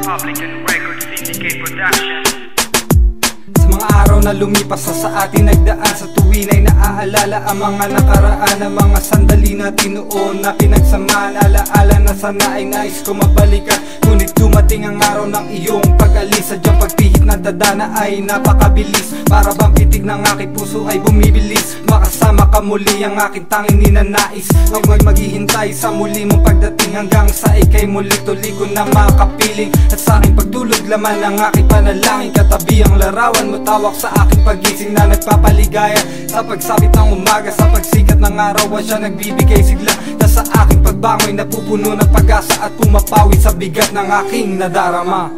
Republican Records, CCK Production. Sa mga araw na lumipas sa atin nagdaan, sa tuwin ay naaalala ang mga nakaraan, ang mga sandali na tinuon na pinagsamaan. Alaala na sana ay nais ko mabalikan, ngunit dumating ang araw ng iyong pag-alis. Sadyang pagpihit na dadana ay napakabilis, para bang pitig ng aking puso ay bumibilis. Makasama ka muli ang aking tanging ninanais, ako'y maghihintay sa muli mong pagdating, hanggang sa ikay muli tuloy ko na makapiling. At sa aking pagtulog laman ang aking panalangin, katabi ang larawan mo, tawak sa aking pagising na nagpapaligaya. Sa pagsapit ng umaga, sa pagsikat ng araw, siya nagbibigay sigla, na sa aking pagbangoy napupuno ng pag-asa at pumapawi sa bigat ng aking nadarama.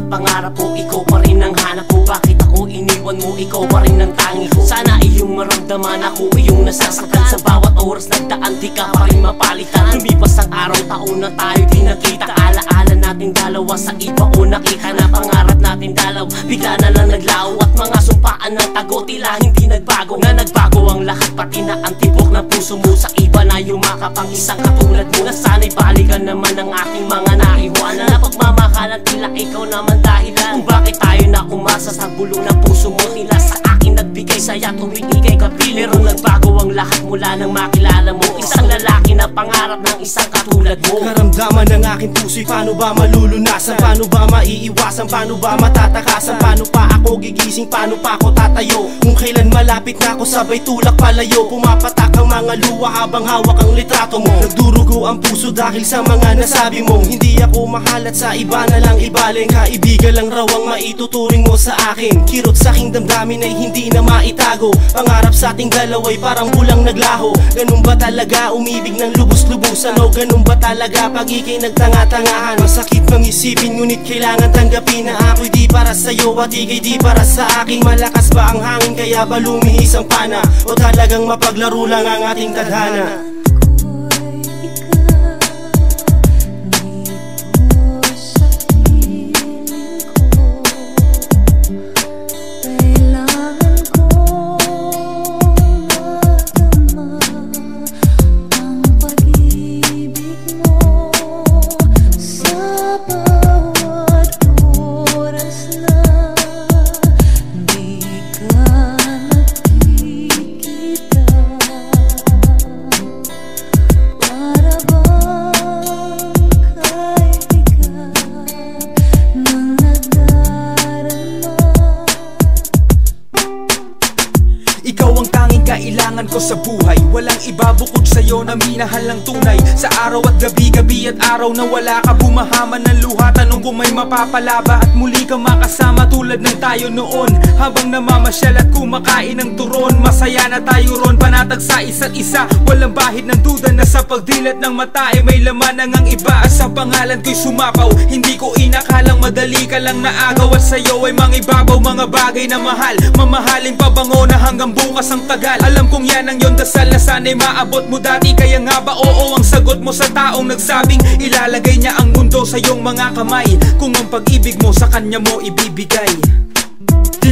Pangarap ko, ikaw pa rin ang hanap ko. Bakit ako iniwan mo, ikaw pa rin ang tangi ko. Sana iyong maramdaman ako, iyong nasasaktan. Sa bawat oras nagdaan, di ka pa rin mapalitan. Lumipas ang araw, taon na tayo di nakita. Alaala natin dalawa, sa iba o nakita na pangarap natin dalaw, bigla na lang naglaw. At mga sumpaan ng tago, tila hindi nagbago. Na nagbago ang lahat, pati na ang tibok ng puso mo. Sa iba na yumakap ang isang katulad mo, na sana'y balikan naman ang ating mga naiwanan. Na pagmamahalan, tila ikaw naman dahilan kung bakit tayo na umasa sa bulong ng puso mo. Tila sa akin nagbigay saya tuwing ikay kapiling. Pero nagbago ang lahat mula nang makilala mo, isang lalaki na pangarap ng isang katulad mo. Karamdaman ng aking puso'y paano ba malulunasan? Paano ba maiiwasan? Paano ba matatakasan? Paano pa ako gigising? Paano pa ako tatayo? Kung kailan malapit na ako sabay tulak palayo. Pumapatak ang mga luha habang hawak ang litrato mo. Nagdurugo ang puso dahil sa mga nasabi mo. Hindi ako mahal at sa iba na lang ibaling. Kaibigan lang raw ang maituturing mo sa akin. Kirot sa aking damdamin ay hindi na maitago. Pangarap sa ating dalawa'y parang bulang naglaho. Ganun ba talaga umibig ng lubos-lubusan? O ganun ba talaga pag ikay nagtanga-tangahan? Masakit mang isipin ngunit kailangan tanggapin na ako'y di para sa'yo at ikay di para sa akin. Malakas ba ang hangin kaya ba lumihis ang pana? O talagang mapaglaro lang ang ating tadhana? Ikaw ang tanging kailangan ko sa buhay. Walang iba bukod sa'yo na minahal ng tunay. Sa araw at gabi at araw na wala ka, bumahaman ng luha, tanong kung may mapapala ba. At muli kang makasama tulad ng tayo noon, habang namamasyal at kumakain ng turon. Masaya na tayo ron, panatag sa isa't isa. Walang bahid ng duda na sa pagdilat ng mata ay may laman ng ang iba. Sa pangalan ko'y sumapaw, hindi ko inakalang madali ka lang naagaw. At sa'yo ay mangibabaw mga bagay na mahal, mamahaling pabango na hanggang bukas ang tagal. Alam kong yan ang iyong dasal na sana'y maabot mo dati. Kaya nga ba oo ang sagot mo sa taong nagsabing ilalagay niya ang mundo sa iyong mga kamay, kung ang pag-ibig mo sa kanya mo ibibigay.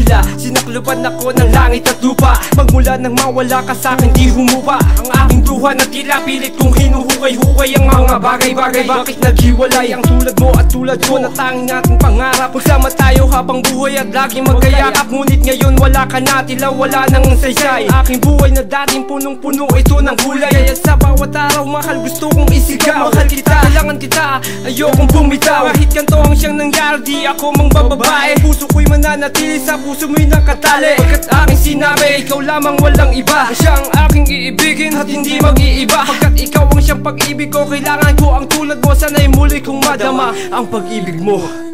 tila sinakluban ako ng langit at lupa. Magmula nang mawala ka sa'kin di humupa ang aking duha na tila pilit kong hinuhukay-hukay ang mga bagay-bagay. Bakit naghiwalay ang tulad mo at tulad ko na tanging ating pangarap? Magsama tayo habang buhay at lagi magkayakap. Ngunit ngayon wala ka na, tila wala nang saysay. Aking buhay na dating punong-puno ito ng kulay. Kaya sa bawat araw mahal gusto kong isigaw. Mahal kita, kailangan kita, ayokong bumitaw. Kahit ganito ang siyang nangyari di ako mang bababae. Puso ko'y mananatili sa puso mo'y nakatali. Pagkat aking sinabi ikaw lamang walang iba. Siya ang aking iibigin at hindi mag-iiba. Pagkat ikaw ang siyang pag-ibig ko, kailangan ko ang tulad mo. Sana'y muli kong madama ang pag-ibig mo.